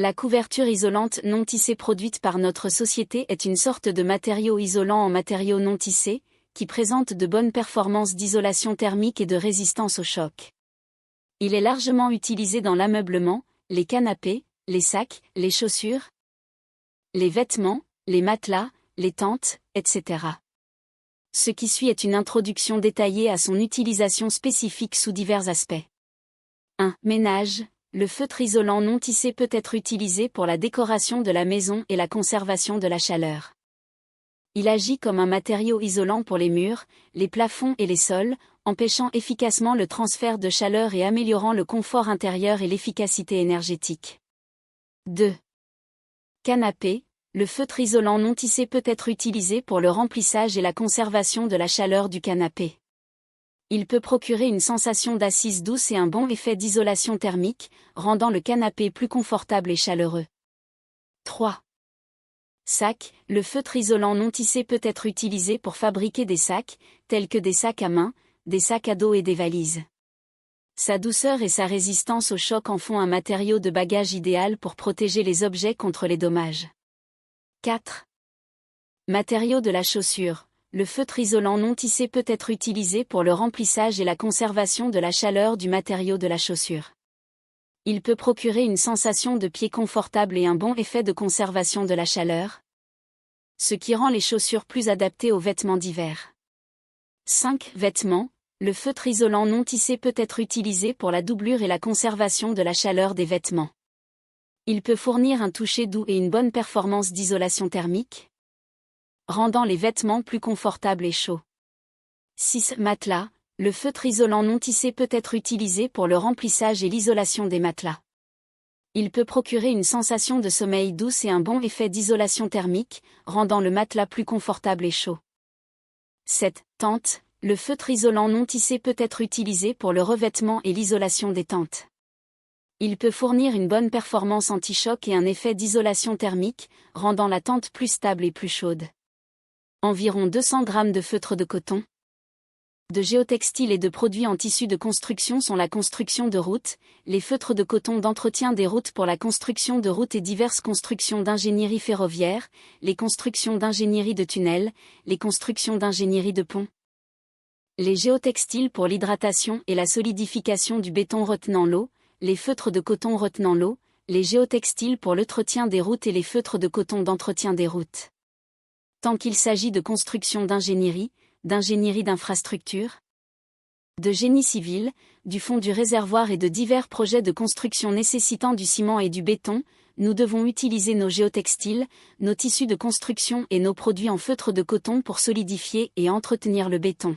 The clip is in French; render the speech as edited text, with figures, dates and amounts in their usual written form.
La couverture isolante non tissée produite par notre société est une sorte de matériau isolant en matériaux non tissés, qui présente de bonnes performances d'isolation thermique et de résistance au choc. Il est largement utilisé dans l'ameublement, les canapés, les sacs, les chaussures, les vêtements, les matelas, les tentes, etc. Ce qui suit est une introduction détaillée à son utilisation spécifique sous divers aspects. 1. Ménage. Le feutre isolant non tissé peut être utilisé pour la décoration de la maison et la conservation de la chaleur. Il agit comme un matériau isolant pour les murs, les plafonds et les sols, empêchant efficacement le transfert de chaleur et améliorant le confort intérieur et l'efficacité énergétique. 2. Canapé. Le feutre isolant non tissé peut être utilisé pour le remplissage et la conservation de la chaleur du canapé. Il peut procurer une sensation d'assise douce et un bon effet d'isolation thermique, rendant le canapé plus confortable et chaleureux. 3. Sac. Le feutre isolant non tissé peut être utilisé pour fabriquer des sacs, tels que des sacs à main, des sacs à dos et des valises. Sa douceur et sa résistance au choc en font un matériau de bagage idéal pour protéger les objets contre les dommages. 4. Matériau de la chaussure. Le feutre isolant non tissé peut être utilisé pour le remplissage et la conservation de la chaleur du matériau de la chaussure. Il peut procurer une sensation de pied confortable et un bon effet de conservation de la chaleur, ce qui rend les chaussures plus adaptées aux vêtements d'hiver. 5. Vêtements. Le feutre isolant non tissé peut être utilisé pour la doublure et la conservation de la chaleur des vêtements. Il peut fournir un toucher doux et une bonne performance d'isolation thermique, rendant les vêtements plus confortables et chauds. 6. Matelas. Le feutre isolant non tissé peut être utilisé pour le remplissage et l'isolation des matelas. Il peut procurer une sensation de sommeil douce et un bon effet d'isolation thermique, rendant le matelas plus confortable et chaud. 7. Tente. Le feutre isolant non tissé peut être utilisé pour le revêtement et l'isolation des tentes. Il peut fournir une bonne performance anti-choc et un effet d'isolation thermique, rendant la tente plus stable et plus chaude. Environ 200 g de feutre de coton, de géotextile et de produits en tissu de construction sont la construction de routes, les feutres de coton d'entretien des routes pour la construction de routes et diverses constructions d'ingénierie ferroviaire, les constructions d'ingénierie de tunnels, les constructions d'ingénierie de ponts. Les géotextiles pour l'hydratation et la solidification du béton retenant l'eau, les feutres de coton retenant l'eau, les géotextiles pour l'entretien des routes et les feutres de coton d'entretien des routes. Tant qu'il s'agit de construction d'ingénierie d'infrastructure, de génie civil, du fond du réservoir et de divers projets de construction nécessitant du ciment et du béton, nous devons utiliser nos géotextiles, nos tissus de construction et nos produits en feutre de coton pour solidifier et entretenir le béton.